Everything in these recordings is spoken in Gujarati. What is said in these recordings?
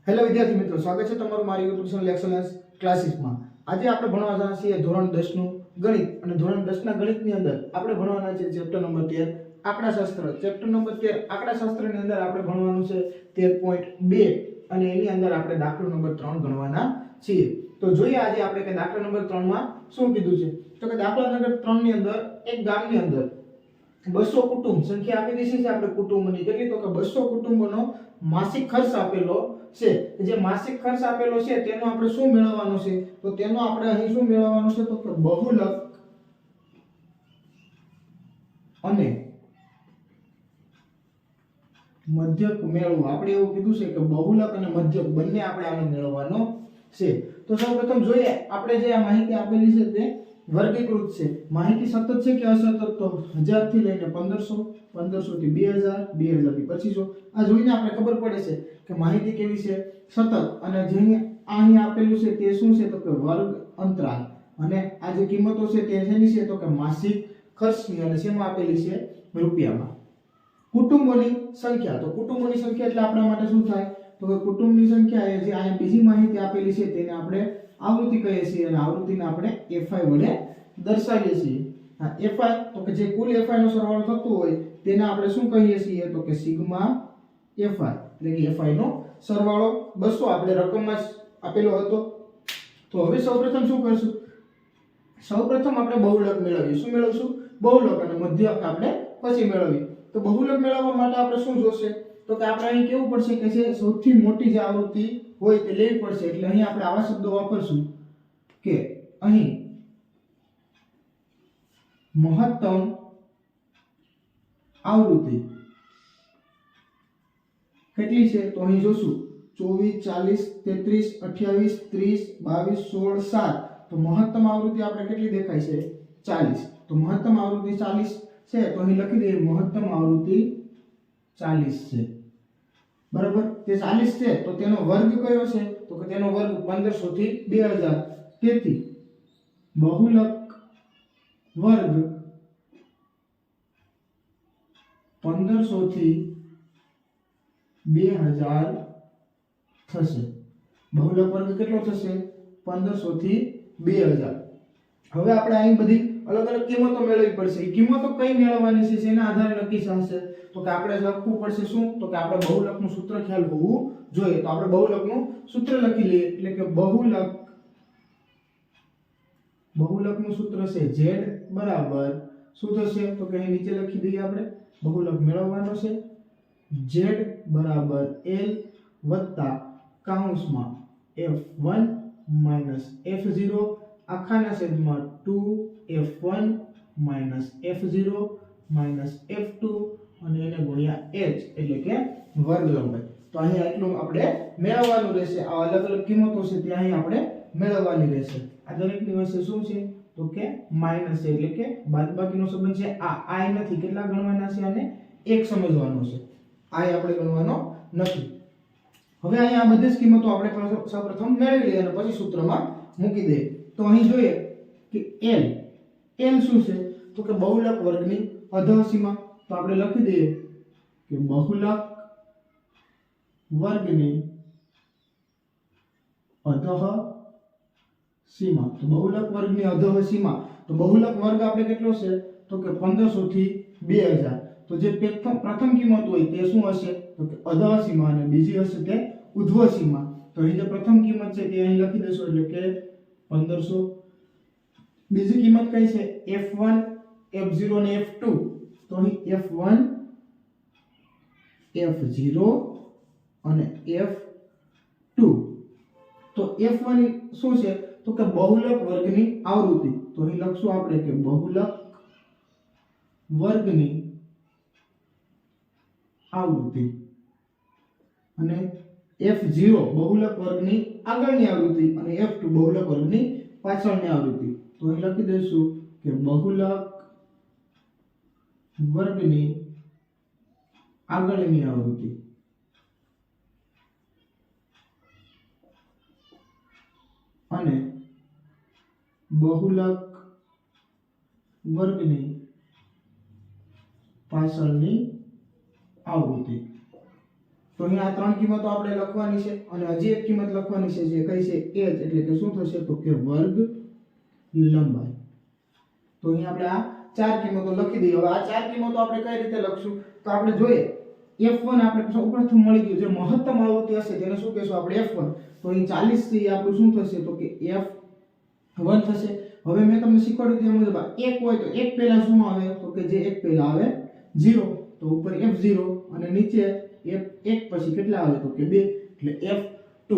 હેલો વિદ્યાર્થી મિત્રો, સ્વાગત છે તમારું મારી યુટ્યુબ ચેનલ એક્સલન્સ ક્લાસીસમાં। આજે આપણે ભણવા જવાના છીએ ધોરણ 10 નું ગણિત અને ધોરણ 10 ના ગણિતની અંદર આપણે ભણવાના છે ચેપ્ટર નંબર 13 આંકડાશાસ્ત્ર। ચેપ્ટર નંબર 13 આંકડાશાસ્ત્રની અંદર આપણે ભણવાનું છે 13.2 અને એની અંદર આપણે દાખલો નંબર 3 ગણવાના છીએ। તો જોઈએ આજે આપણે કે દાખલા નંબર 3 માં શું કીધું છે। તો કે દાખલા નંબર 3 ની અંદર એક ગામની અંદર 200 કુટુંબ સંખ્યા આપી દીધી છે આપણે કુટુંબની કેટલી, તો કે 200 કુટુંબોનો માસિક ખર્ચ આપેલો છે। જે માસિક ખર્ચ આપેલો છે તેનો આપણે શું મેળવવાનો છે, તો તેનો આપણે અહીં શું મેળવવાનો છે, તો કે બહુલક અને મધ્યક મેળવો। આપણે એવું કીધું છે કે બહુલક અને મધ્યક બંને આપણે આને મેળવવાનો છે। તો સૌપ્રથમ જોઈએ આપણે જે આ માહિતી આપેલી છે તે વર્ગીકૃત છે। માહિતી સતત છે કે અસતત, તો 1000 થી લઈને 1500, 1500 થી 2000, 2000 થી 2500। આ જોઈને આપણે ખબર પડે છે કે માહિતી કેવી છે, સતત। અને જે અહીં આપેલું છે તે શું છે, તો કે વર્ગ અંતરાલ। અને આ જે કિંમતો છે તે શેની છે, તો કે માસિક ખર્ચની, અને શેમાં આપેલી છે, રૂપિયામાં। કુટુંબોની સંખ્યા, તો કુટુંબોની સંખ્યા એટલે આપણા માટે શું થાય, તો કે કુટુંબની સંખ્યા એ જે અહીં બીજી માહિતી આપેલી છે તેને આપણે આવૃત્તિ કહીએ છીએ, અને આવૃત્તિને આપણે fi વડે દર્શાવીએ છીએ। હા, fi તો કે જે કુલ fi નો સરવાળો થતો હોય તેને આપણે શું કહીએ છીએ, તો કે સિગ્મા fi, એટલે કે fi નો સરવાળો 200 આપણે રકમમાં જ આપેલો હતો। તો હવે સૌપ્રથમ શું કરશું, સૌપ્રથમ આપણે બહુલક મેળવીએ। શું મેળવશું, બહુલક, અને મધ્યક આપણે પછી મેળવીએ। તો બહુલક મેળવવા માટે આપણે શું જોશે, તો કે આપણે અહીં કેવું પડશે કે જે સૌથી મોટી જે આવૃત્તિ હોય તે લેવી પડશે। એટલે અહીં આપણે આવા શબ્દો વાપરશું કે અહીં મહત્તમ આવૃત્તિ કેટલી છે, તો અહીં જોશું 24, 40, 33, 28, 30, 22, 16, 7। તો મહત્તમ આવૃત્તિ આપણે કેટલી દેખાય છે, 40। તો મહત્તમ આવૃત્તિ 40 છે, તો અહીં લખી દઈએ મહત્તમ આવૃત્તિ 40 છે, બરાબર। તે 40 છે તો તેનો વર્ગ કયો છે, તો કે તેનો વર્ગ 1500 થી 2000। તેથી બહુલક વર્ગ 1500 થી 2000 થશે। બહુલક વર્ગ કેટલો થશે, 1500 થી 2000। હવે આપણે અહીં બધી અલગ અલગ કિંમતો મેળવવી પડશે। એ કિંમતો કઈ મેળવવાની છે તેના આધારે નક્કી થશે। તો કે આપણે લખવું પડશે શું, તો કે આપણે બહુલકનું સૂત્ર ખ્યાલ હોવું જોઈએ। તો આપણે બહુલકનું સૂત્ર લખી લઈએ, એટલે કે બહુલકનું સૂત્ર છે z બરાબર શું થશે, તો કે અહીં નીચે લખી દઈએ આપણે બહુલક મેળવવાનો છે z બરાબર l વત્તા કૌંસમાં f1 f0 આખાના છેદમાં 2f1 f0 f2 અને એને ગુણ્યા h, એટલે કે વર્ગ લંબાઈ। તો અહીં આટલું આપણે મેળવવાનું રહેશે। આ અલગ અલગ કિંમતો છે તે અહીં આપણે મેળવવાની રહેશે। આ દરેકની વચ્ચે શું છે, તો કે માઈનસ છે, એટલે કે બાદબાકીનો સંબંધ છે। આ i નથી, કેટલા ગણવાના છે, આને 1 સમજવાનો છે, i આપણે ગણવાનો નથી। હવે અહીં આ બધી જ કિંમતો આપણે સૌપ્રથમ મેળવી લઈએ અને પછી સૂત્રમાં મૂકી દઈએ। તો અહીં જોઈએ કે l શું છે, તો કે બહુલક વર્ગની અધઃસીમા। તો આપણે લખી દઈએ કે બહુલક વર્ગની અધઃસીમા। તો બહુલક વર્ગની અધઃસીમા, તો બહુલક વર્ગ આપણે કેટલો છે, તો કે 1500 થી 2000। તો જે પ્રથમ કિંમત હોય તે શું હશે, તો કે અધઃસીમા, અને બીજી હશે તે ઉધ્વસીમા। તો અહીં જે પ્રથમ કિંમત છે તે અહીં લખી દેશો, એટલે કે 1500। બીજી કિંમત કઈ છે, f1, f0 અને f2। તો અહીં f1, f0 અને f2। તો f1 શું છે, તો કે બહુલક વર્ગની આવૃત્તિ। તો અહીં લખશું આપણે કે બહુલક વર્ગની આવૃત્તિ, અને f0 બહુલક વર્ગની આગળની આવૃત્તિ, અને f2 બહુલક વર્ગની પાછળની આવૃત્તિ। તો અહીં લખી દઈશું કે બહુલક વર્ગની આગળની આવૃત્તિ અને બહુલક વર્ગની પાછળની આવૃત્તિ। તો અહીંયા આ ત્રણ કિંમતો આપણે લખવાની છે અને હજી એક કિંમત લખવાની છે જે કઈ છે h એટલે કે શું થશે તો કે વર્ગ લંબાઈ. તો અહીંયા આપણે આ ચાર કિંમતો લખી દઈએ. હવે આ ચાર કિંમતો આપણે કઈ રીતે લખશું તો આપણે જોઈએ f1 આપણે સૌપ્રથમ મળી ગયું જે મહત્તમ આવૃત્તિ હશે તેને શું કહેશું આપણે f1. તો અહીં 40 થી આપણું શું થશે તો કે f1 થશે. હવે મેં તમને શીખવાડ્યું તે મુજબ એક હોય તો એક પહેલા શું આવે તો કે જે એક પહેલા આવે 0 તો ઉપર f0 અને નીચે f1 પછી કેટલા આવે તો કે 2 એટલે f2.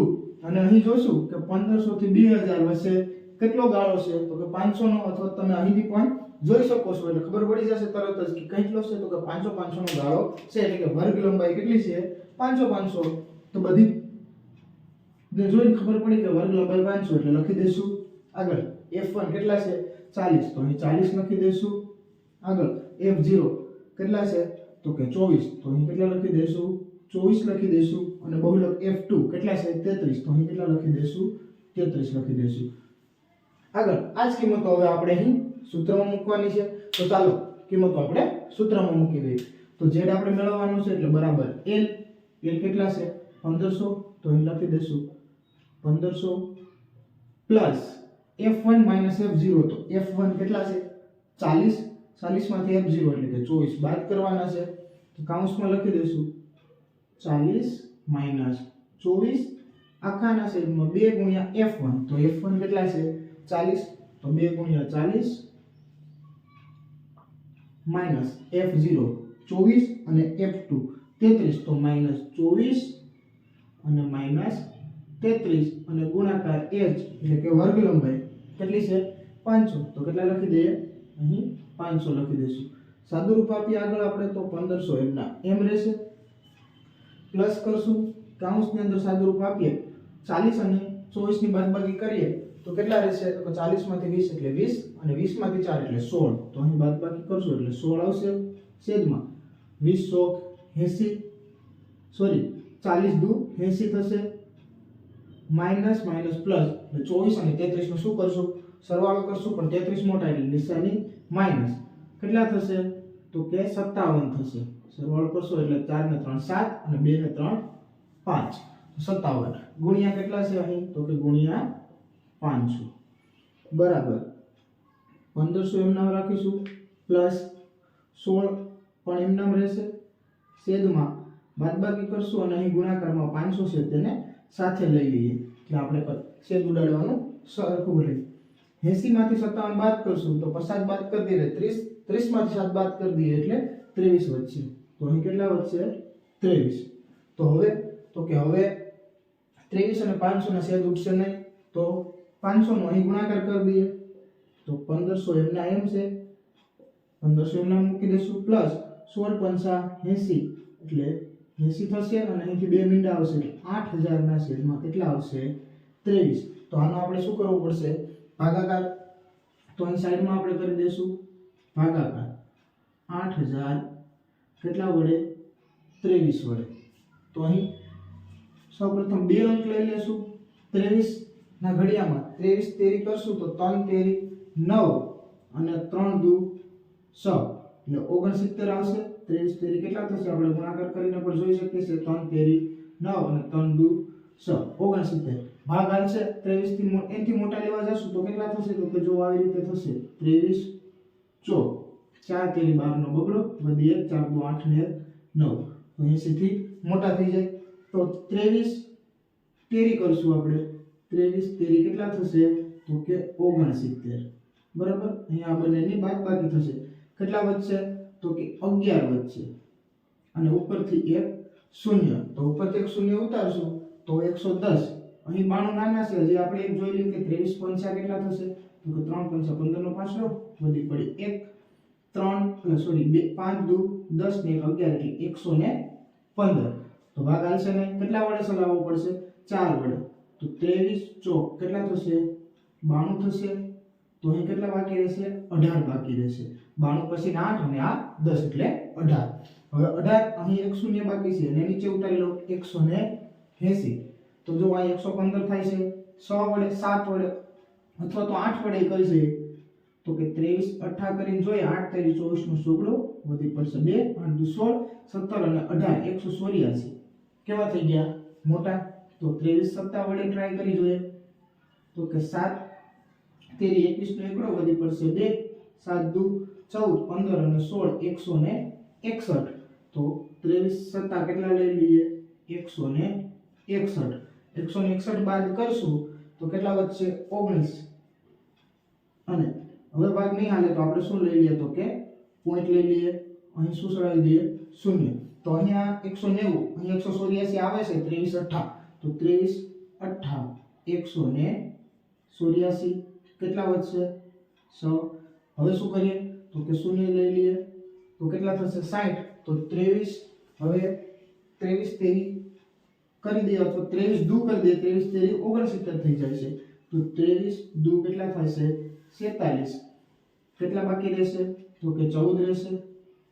અને અહીં જોશું કે 1500 થી 2000 વચ્ચે કેટલો ગાળો છે તો કે 500 નો અથવા તમે અહીંથી પણ જોઈ શકો છો એટલે ખબર પડી જશે તરત જ કે કેટલો છે તો કે 500 નો ગાળો છે એટલે કે વર્ગ લંબાઈ કેટલી છે 500. તો બધી ને જોઈને ખબર પડી કે વર્ગ લંબાઈ 500 એટલે લખી દઈશું આગળ f1 કેટલા છે 40 તો અહીં 40 લખી દઈશું. આગળ f0 કેટલા છે તો કે 24 તો અહીં કેટલા લખી દઈશું 24 લખી દઈશું. અને બહુલક f2 કેટલા છે 33 તો અહીં કેટલા લખી દઈશું 33 લખી દઈશું. આગળ આ જ કિંમતો હવે આપણે અહીં સૂત્રમાં મૂકવાની છે. તો ચાલો કિંમતો આપણે સૂત્રમાં મૂકી દઈએ. તો z આપણે મેળવવાનું છે એટલે બરાબર l કેટલા છે 1500 તો અહીં લખી દઈશું 1500 પ્લસ f1 f0 તો f1 કેટલા છે 40 40 માંથી f0 એટલે કે 24 બાદ કરવાના છે તો કૌંસમાં લખી દઈશું 40 24 આખાના છેદમાં 2 ગુણ્યા f1 તો f1 કેટલા છે 40 તો 2 ગુણ્યા 40 માઈનસ f0 24 અને f2 33 તો -24 અને -33 અને ગુણાકાર h એટલે કે વર્ગ લંબાઈ કેટલી છે 500 તો કેટલા લખી દઈએ અહીં 500 લખી દઈશું. સાદું રૂપ આપી આગળ આપણે તો 1500 એમના એમ રહેશે પ્લસ કરશું કૌંસની અંદર સાદું રૂપ આપીએ 40 અને 24 ની બાદબાકી કરીએ તો કેટલા રહેશે તો 40 માંથી 20 એટલે 20 અને 20 માંથી 4 એટલે 16 તો અહીં બાદબાકી કરશું એટલે 16 આવશે છેદમાં 20 80 સોરી 40 દુ 80 થશે માઈનસ પ્લસ એટલે 24 અને 33 નું શું કરશું સરવાળો કરશું પણ 33 મોટા એટલે નિશાની માઈનસ કેટલા થશે તો કે 57 થશે. સરવાળો કરશો એટલે 4 ને 3 7 અને 2 ને 3 5 તો 57 ગુણ્યા કેટલા છે અહીં તો કે ગુણ્યા 500 બરાબર 1500 એમ નામ રાખીશું પ્લસ 16 પણ એમ નામ રહેશે છેદમાં બાદબાકી કરશું અને અહીં ગુણાકારમાં 500 છે તેને સાથે લઈ લઈએ એટલે આપણે છેદ ઉડાડવાનું સરખું રહે. 80 માંથી 57 બાદ કરશું તો 50 બાદ કરી દઈએ 30 30 માંથી 7 બાદ કરી દઈએ એટલે 23 વધશે તો અહીં કેટલા વધશે 23. તો હવે 23 અને 500 ના છેદ ઉડશે નહીં તો 500 નો અહીં ગુણાકાર કરી દઈએ તો 1500 એમના એમ છે 1500 એમના મૂકી દઈશું પ્લસ 16 5 80 એટલે 80 થશે અને અહીંથી 2 મીંડા આવશે એટલે 8000 ના છેદમાં કેટલા આવશે 23. તો આનો આપણે શું કરવું પડશે ભાગાકાર તો અહીં સાઈડમાં આપણે કરી દઈશું ભાગાકાર 8000 કેટલા વડે 23 વડે. તો અહીં સૌપ્રથમ બે અંક લઈ લેશું 23 ના ઘડિયામાં 23 તેરી કરશું તો 3 તેરી 9 અને 3 દુ 6 એટલે 69 આવશે. 23 તેરી કેટલા થશે આપણે ગુણાકાર કરીને પણ જોઈ શકીએ છીએ 3 તેરી 9 અને 3 દુ 6 69 ભાગ હાલશે 23 થી એનથી મોટા લેવા જશું તો કેટલા થશે તો કે જો આવી રીતે થશે 23 4 4 તેરી 12 નો બગડો વધી 1 4 દુ 8 ને 9 તો 80 થી મોટા થઈ જાય તો 23 તેરી કરશું આપણે 23 તેરી કેટલા થશે તો કે 69 બરાબર. અહીંયા બંનેની બાદબાકી થશે કેટલા વધશે તો કે 11 વધશે અને ઉપરથી એક શૂન્ય તો ઉપરથી એક શૂન્ય ઉતારશું તો 110 અહીં 92 નાના છે હજી આપણે એક જોઈ લઈએ કે 23 પંચા કેટલા થશે તો કે 3 પંચા 15 નો પાછો વધી પડી 1 3 સોરી 2 5 દુ 10 ને 11 એટલે 115 તો ભાગ હાલશે ને કેટલા વડે ચલાવવો પડશે 4 વડે તો 23 ચોક કેટલા થશે 92 થશે તો અહીં કેટલા બાકી રહેશે 18 બાકી રહેશે 92 પછી 8 અને આ 10 એટલે 18. હવે 18 અહીં એક શૂન્ય બાકી છે અને નીચે ઉતારી લો 180 તો જો આ 115 થાય છે 6 વડે 7 વડે અથવા તો 8 વડે કરી છે તો કે 23 18 કરીને જોઈએ 8 તેરી 24 નો સોગડો વધી પડશે 2 8 દુ 16 17 અને 18 184 કેવા થઈ ગયા મોટા. તો 23 સત્તા વડે ટ્રાય કરી જોઈએ તો કે 7 તેરી 21 નો એકડો વધી પડશે 2, 7 દુ 14, 15 અને 16 161. તો 23 સત્તા કેટલા લઈ લઈએ 161. 161 બાદ કરશું તો કેટલા વધશે 19. અને હવે ભાગ નહીં હાલે તો આપણે શું લઈ લઈએ તો કે પોઈન્ટ લઈ લઈએ, અહીં શું સળાવી દઈએ 0. તો અહીંયા 190, અહીં 184 આવે છે 23 8. તો 23 8 184 કેટલા વધશે 6. હવે શું કરીએ તો કે 0 લઈ લઈએ તો કેટલા થશે 60. તો 23 હવે 23 તેરી કરી દઈએ અથવા 23 દુ કરી દઈએ, 23 તેરી 69 થઈ જાય છે. તો 23 દુ કેટલા થશે 47. કેટલા બાકી રહેશે તો કે 14 રહેશે.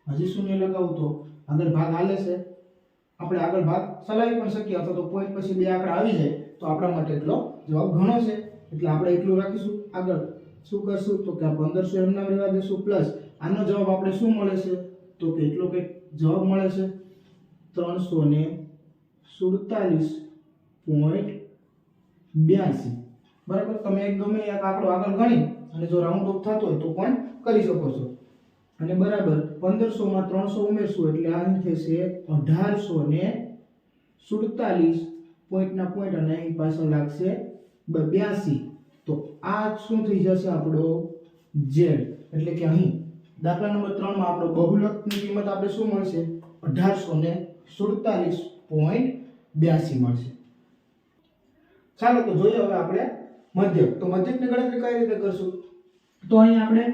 હજી 0 લગાવું તો આગળ ભાગ હાલે છે, આપણે આગળ ભાગ ચલાવી પણ શકીએ અથવા તો પોઈન્ટ પછી બે આંકડા આવી જાય તો આપણા માટે એટલો જવાબ ઘણો છે, એટલે આપણે એટલું રાખીશું. આગળ શું કરશું તો કે આ 1500 એમના રહેવા દેશું પ્લસ આનો જવાબ આપણે શું મળે છે તો કે એટલો કે જવાબ મળે છે 347.82. બરાબર. તમે એક ગમે એક આંકડો આગળ ગણી અને જો રાઉન્ડ ઓફ થતો હોય તો પણ કરી શકો છો. અને બરાબર 1500 માં 300 ઉમેરશું એટલે આ થશે 1847 પોઈન્ટના પોઈન્ટ અને અહીં પાછળ લાગશે 82. તો આ શું થઈ જશે આપણો z. એટલે કે અહીં દાખલા નંબર 3 માં આપણો બહુલકની કિંમત આપણે શું મળશે 1847.82 મળશે. ચાલો તો જોઈએ હવે આપણે મધ્યક. તો મધ્યકની ગણતરી કઈ રીતે કરશું તો અહીં આપણે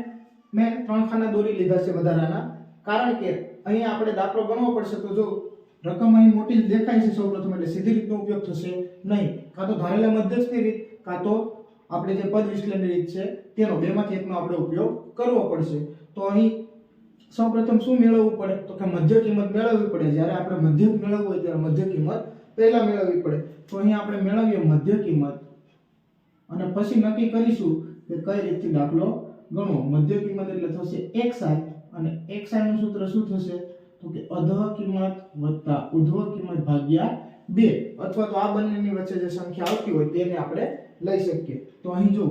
મેં 3 ખાના દોરી લીધા છે વધારાના, કારણ કે અહીં આપણે દાખલો ગણવો પડશે. તો જો રકમ અહીં મોટી દેખાય છે સૌપ્રથમ એટલે સીધી રીતનો ઉપયોગ થશે નહીં, કાં તો ધારેલા મધ્યસ્થની રીત કાં તો આપણે જે પદ વિશ્લેષણની રીત છે તેનો બેમાંથી એકનો આપણે ઉપયોગ કરવો પડશે. તો અહીં સૌપ્રથમ શું મેળવવું પડે તો કે મધ્ય કિંમત મેળવવી પડે. જ્યારે આપણે મધ્યક મેળવવું હોય ત્યારે મધ્ય કિંમત પહેલા મેળવવી પડે. તો અહીં આપણે મેળવીએ મધ્ય કિંમત અને પછી નક્કી કરીશું કે કઈ રીતથી દાખલો ગણવો. મધ્ય કિંમત એટલે થશે xi અને xi નું સૂત્ર શું થશે તો કે અધઃ કિંમત વત્તા ઉધ્વ કિંમત ભાગ્યા 2, અથવા તો આ બંનેની વચ્ચે જે સંખ્યા આવતી હોય તેને આપણે લઈ શકીએ. તો અહીં જો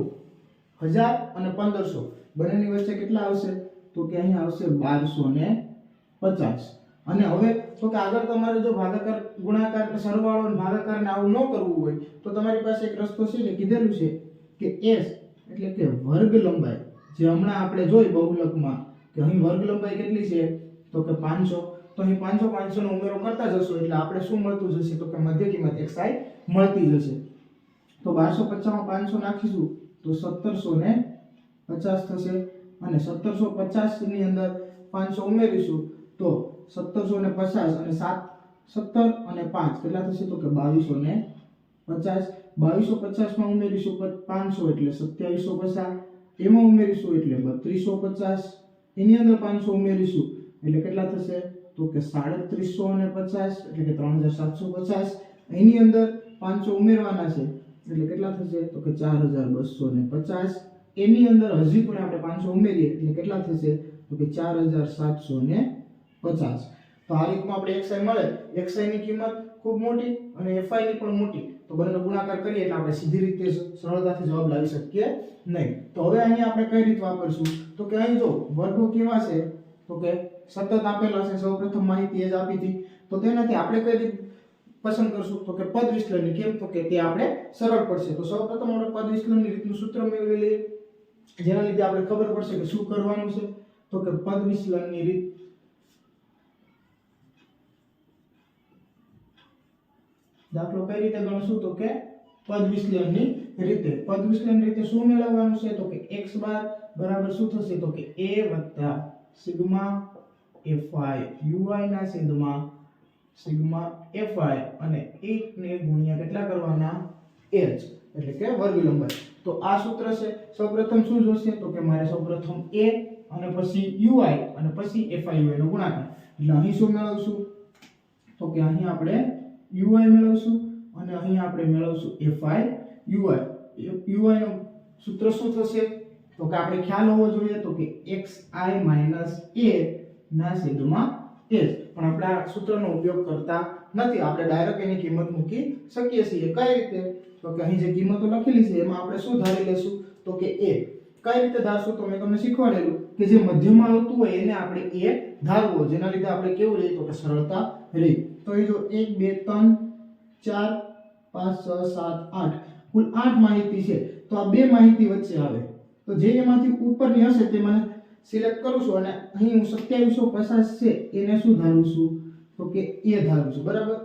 1000 અને 1500 બંનેની વચ્ચે કેટલા આવશે તો કે અહીં આવશે 1250. અને હવે તો કે આગળ તમારે જો ભાગાકાર ગુણાકાર સરવાળો અને ભાગાકાર ને આવું ન કરવું હોય તો તમારી પાસે એક રસ્તો છે કે કીધેલું છે કે s એટલે કે વર્ગ લંબાઈ, જે હમણાં આપણે જોઈ બહુલકમાં કે અહીં વર્ગ લંબાઈ કેટલી છે તો કે 500. તો અહીં 500 નો ઉમેરો કરતા જશો એટલે આપણે શું મળતું જશે તો કે મધ્ય કિંમત xi મળતી જશે. તો 1250 માં 500 નાખીશું તો 1750 થશે. અને 1750 ની અંદર 500 ઉમેરીશું તો 1750 અને 17 અને 5 કેટલા થશે તો કે 2250. 2250 માં ઉમેરીશું 500 એટલે 2750, એમાં ઉમેરીશું એટલે 3250, એની અંદર 500 ઉમેરીશું એટલે કેટલા થશે તો કે 3750 એટલે કે 3750, એની અંદર 500 ઉમેરવાના છે એટલે કેટલા થશે તો કે 4250, એની અંદર હજી પણ આપણે 500 ઉમેરીએ એટલે કેટલા થશે તો કે 4750. તો આ રીતમાં આપણે xi મળે, xi ની કિંમત ખૂબ મોટી અને fi ની પણ મોટી, તો બંનેનો ગુણાકાર કરીએ એટલે આપણે સીધી રીતે સરળતાથી જવાબ લાવી શકીએ નહીં. તો હવે અહીં આપણે કઈ રીત વાપરશું તો કે અહીં જો વર્ગો કેવા છે તો કે સતત આપેલા છે, સૌપ્રથમ માહિતી એ જ આપી હતી. તો તેનાથી આપણે કઈ રીત પસંદ કરશું તો કે પદ વિશ્લેષણની. કેમ તો કે તે આપણે સરળ પડશે. તો સૌપ્રથમ આપણે પદ વિશ્લેષણની રીતનું સૂત્ર મેળવી લઈએ, જેના લીધે આપણે ખબર પડશે કે શું કરવાનું છે. તો કે પદ વિશ્લેષણની રીત દાખલો કઈ રીતે ગણશું તો કે પદ વિશ્લેષણની રીતે. પદ વિશ્લેષણ રીતે શું મેળવવાનું છે તો કે x બાર બરાબર શું થશે તો કે a સિગ્મા fi ui ના છેદમાં સિગ્મા fi અને 1 ને ગુણ્યા કેટલા કરવાના h એટલે કે વર્ગ લંબાઈ. તો આ સૂત્ર છે. સૌપ્રથમ શું જોશે તો કે મારે સૌપ્રથમ a અને પછી ui અને પછી fi નો ગુણાકાર. એટલે અહીં શું મેળવશું તો કે અહીં આપણે ui મેળવશું અને અહીં આપણે મેળવશું fi ui. ui નું સૂત્ર શું થશે તો કે આપણે ખ્યાલ હોવો જોઈએ તો કે xi - a ના છેદમાં h, પણ આપણે આ સૂત્રનો ઉપયોગ કરતા નથી, આપણે ડાયરેક્ટ એની કિંમત મૂકી શકીએ છીએ. કઈ રીતે? તો કે અહીં જે કિંમતો લખેલી છે એમાં આપણે શું ધારી લેશું? તો કે a. કઈ રીતે ધારશું? તો મેં તમને શીખવાડેલું કે જે મધ્યમાં આવતું હોય એને આપણે a ધારવો, જેના લીધે આપણે કેવું રહે? તો કે સરળતા રહે. તો એ જો 1 2 3 4 5 6 7 8 કુલ 8 માહિતી છે. તો આ બે માહિતી વચ્ચે આવે તો જે એમાંથી ઉપરની હશે તે મને સિલેક્ટ કરું છું અને અહીં હું 2750 છે એને શું ધારું છું? તો કે a ધારું છું. બરાબર.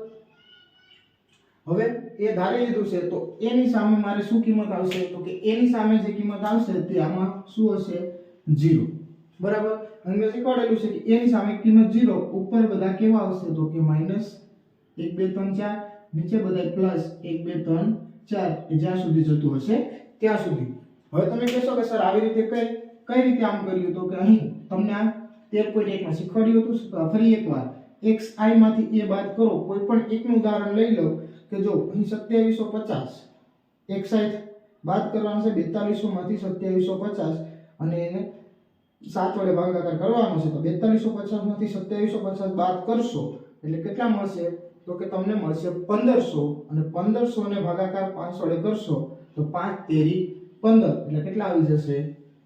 હવે એ ધારી લીધું છે તો a ની સામે મારે શું કિંમત આવશે? તો કે a ની સામે જે કિંમત આવશે તે આમાં શું હશે? 0. બરાબર. અહીં મેં શીખવાડેલું છે કે a ની સામે કિંમત 0, ઉપર બધા કેવા આવશે? તો કે -1 2 3 4, નીચે બધા પ્લસ 1 2 3 4, એ જ્યાં સુધી જતું હશે ત્યાં સુધી. હવે તમે કહેશો કે સર આવી રીતે કઈ રીતે આમ કર્યું? તો કે અહીં તમને આ 13.1 માં શીખવાડ્યું હતું. તો ફરી એકવાર xi માંથી a બાદ કરો. કોઈ પણ એકનું ઉદાહરણ લઈ લો કે જો અહીં 2750 xi બાદ કરવાનું છે 4200 માંથી 2750 અને એને 7 વડે ભાગાકાર કરવાનો છે. તો 4250 માંથી 2750 બાદ કરશો એટલે કેટલા મળશે? તો કે તમને મળશે 1500 અને 1500 ને ભાગાકાર 5 વડે કરશો તો 5 તેરી 15 એટલે કેટલા આવી જશે?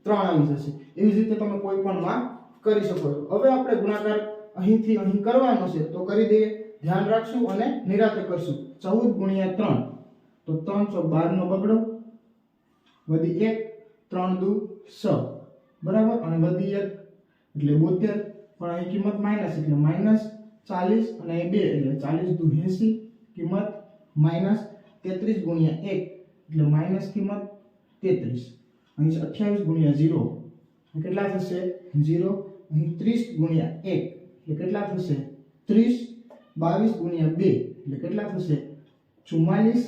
3 આવી જશે. એવી જ રીતે તમે કોઈ પણ માં કરી શકો છો. હવે આપણે ગુણાકાર અહીંથી અહીં કરવાનો છે તો કરી દઈએ. ધ્યાન રાખશું અને નિરાતે કરશું. 14 * 3 તો 3 × 12 નો બગડો વધી 1 3 દુ 6. બરાબર. અને વધી 1 એટલે 72, પણ અહીં કિંમત માઈનસ એટલે -40 અને 2 એટલે 40 દુ 80, કિંમત -33 * 1 એટલે માઈનસ કિંમત 33. અહીં 28 * 0 કેટલા થશે? 0. અહીં 30 * 1 એટલે કેટલા થશે? 30. 22 * 2 એટલે કેટલા થશે? 44.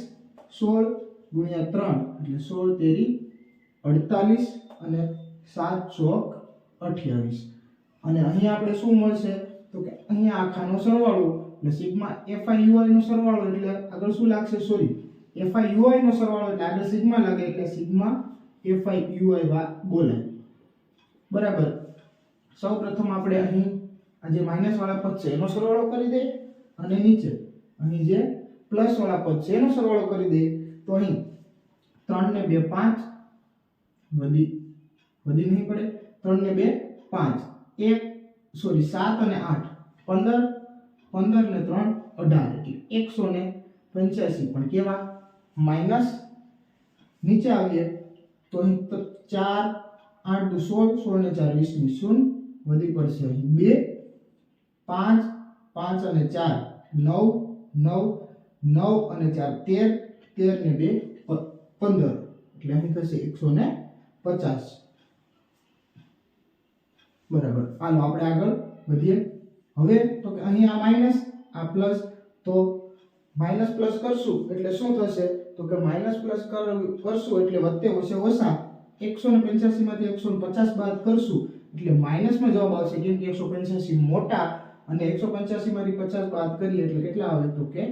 16 * 3 એટલે 16 તેરી 48 અને 7 ચોક 28. અને અહીં આપણે શું મળશે? તો કે અહીંયા આખાનો સરવાળો એટલે સિગ્મા FIUI નો સરવાળો એટલે આગળ શું લાગશે? સોરી, FIUI નો સરવાળો એટલે આગળ સિગ્મા લાગે એટલે સિગ્મા FIUI બોલાય. બરાબર. સૌપ્રથમ આપણે અહીં આ જે માઈનસ વાળા પદ છે એનો સરવાળો કરી દઈએ અને નીચે અહીં જે પ્લસ વાળા પદ છે એનો સરવાળો કરી દઈએ. તો અહીં 3 ને 2 5 વધી નહીં પડે. 3 ને 2 5 7 અને 8 15 15 ને 3 18 એટલે 185. પણ કેવા? માઈનસ. નીચે આવીએ તો અહીં 4 8 દુ 16 16 ને 4 20 ની 0 વધી પડશે અહીં 2 5 5 અને 4 9 9 9 અને 4 13 13 ને 2 15 એટલે અહીં થશે 150. બરાબર. હાલો આપણે આગળ વધીએ. હવે તો કે અહીં આ માઈનસ આ પ્લસ, તો માઈનસ પ્લસ કરશું એટલે શું થશે? તો કે માઈનસ પ્લસ કરશું એટલે વધતે ઓછે ઓછા 185 માંથી 150 બાદ કરશું એટલે માઈનસમાં જવાબ આવશે, કેમ કે 185 મોટા અને 185 માંથી 50 બાદ કરીએ એટલે કેટલા આવે? તો કે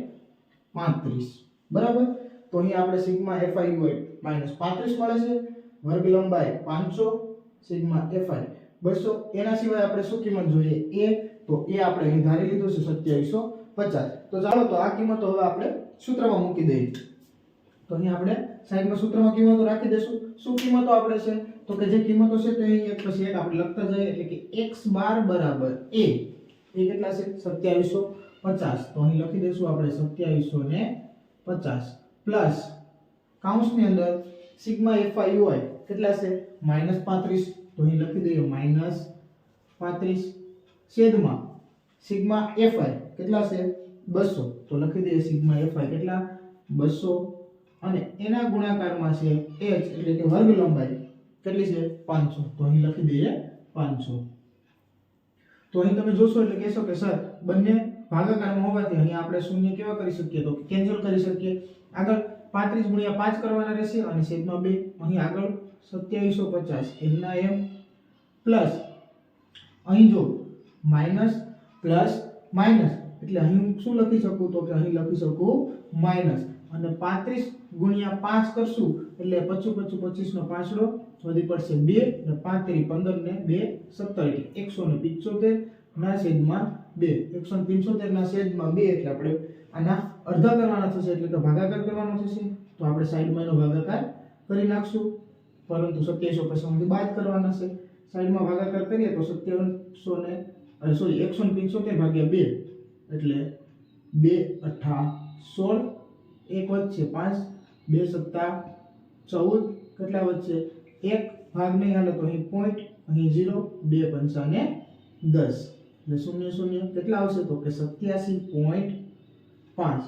35. બરાબર. તો અહીં આપણે સિગ્મા FIUI -35 મળે છે. વર્ગ લંબાઈ 500, સિગ્મા FI 200. એના સિવાય આપણે શું કિંમત જોઈએ? a. તો a આપણે અહીં ધારી લીધું છે 2750. તો ચાલો તો આ કિંમતો હવે આપણે સૂત્રમાં મૂકી દઈએ. તો અહીં આપણે સાઈડમાં સૂત્રમાં કિંમતો રાખી દઈશું. શું કિંમતો આપણે છે? તો કે જે કિંમતો છે તે અહીં એક પછી એક આપણે લખતા જઈએ એટલે કે x બાર બરાબર a. એ કેટલા છે? 2750. તો અહીં લખી દઈશું આપણે 2750 પ્લસ કૌંસની અંદર સિગ્મા FIUI કેટલા છે? -35. તો અહીં લખી દઈએ -35 છેદમાં સિગ્મા FI કેટલા છે? 200. તો લખી દઈએ સિગ્મા FI કેટલા? 200 અને એના ગુણાકારમાં છે h એટલે કે વર્ગ લંબાઈ કેટલી છે? 500. તો અહીં લખી દઈએ 500. તો અહીં તમે જોશો એટલે કહેશો કે સર બંને ભાગાકારમાં હોવાથી અહીં આપણે શૂન્ય કેવા કરી શકીએ? તો કેન્સલ કરી શકીએ. આગળ 35 * 5 કરવાના રહેશે અને છેદમાં 2. અહીં આગળ 2750 એમના એમ પ્લસ અહીં જો માઈનસ પ્લસ માઈનસ એટલે અહીં શું લખી શકું? તો કે અહીં લખી શકું માઈનસ. અને 35 * 5 કરશું એટલે 25 25 નો પાંચડો વધી પડશે 2 અને 5 તેરી 15 ને 2 17 એટલે 175 ના છેદમાં 2 175 ના છેદમાં 2 એટલે આપણે આના અડધા કરવાના થશે એટલે કે ભાગાકાર કરવાનો થશે તો આપણે સાઈડમાં એનો ભાગાકાર કરી નાખશું પરંતુ 2750 માંથી બાદ કરવાના છે સાઈડમાં ભાગાકાર કરીએ તો 175 ભાગ્યા 2 એટલે 2 8 16 એક વધશે 5 2 7 14 કેટલા વધશે એક ભાગ નહીં હાલે તો અહીં પોઈન્ટ અહીં 0 2 5 ને 10 એટલે 0 0 કેટલા આવશે તો કે 87.5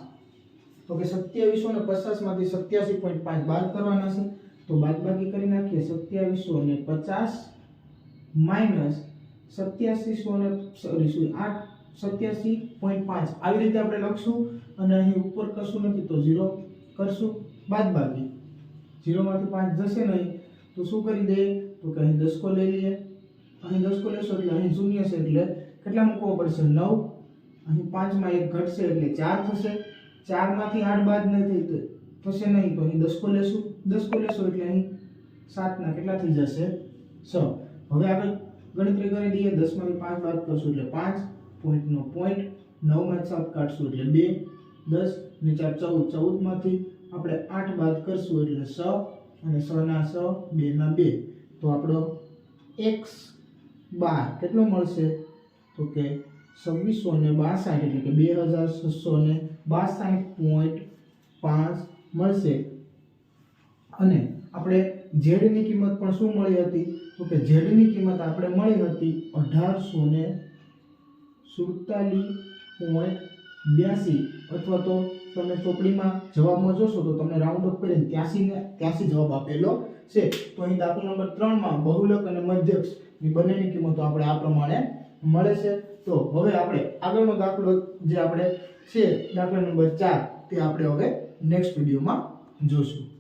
તો કે 2750 માંથી 87.5 બાદ કરવાના છે તો બાદબાકી કરી નાખીએ 2750 માઈનસ 87.5 આવી રીતે આપણે લખશું અને અહીં ઉપર કરશું નથી તો 0 કરશું બાદબાકી 0 માંથી 5 જશે નહીં તો શું કરી દે તો કે અહીં દસકો લઈ લઈએ અહીં દસકો લેશો એટલે અહીં શૂન્ય છે એટલે કેટલા મૂકવો પડશે 9 અહીં 5 માં 1 ઘટશે એટલે 4 થશે 4 માંથી 8 બાદ નહીં થશે નહીં તો અહીં દસકો લેશો એટલે અહીં 7 ના કેટલા થઈ જશે 6 હવે આગળ ગણતરી કરી દઈએ 10 માંથી 5 બાદ કરશું એટલે 5 પોઈન્ટ નો પોઈન્ટ 9 માંથી 7 કાઢશું એટલે 2 10 ને 4 14 14 માંથી આપણે 8 બાદ કરશું એટલે 6 અને 6 ના 6 2 ના 2 તો આપણો x બાર કેટલો મળશે તો કે 2662 એટલે કે 2662.5 મળશે અને આપણે z ની કિંમત પણ શું મળી હતી તો કે z ની કિંમત આપણે મળી હતી 1847.82 અથવા તો તમે ચોપડીમાં જવાબમાં જોશો તો તમને રાઉન્ડ અપ કરીને 83 જવાબ આપેલો છે તો અહીં દાખલા નંબર 3 માં બહુલક અને મધ્યક ની બંનેની કિંમતો આપણે આ પ્રમાણે મળે છે તો હવે આપણે આગળનો દાખલો જે આપણે છે દાખલા નંબર 4 તે આપણે હવે નેક્સ્ટ વિડિયોમાં જોશું.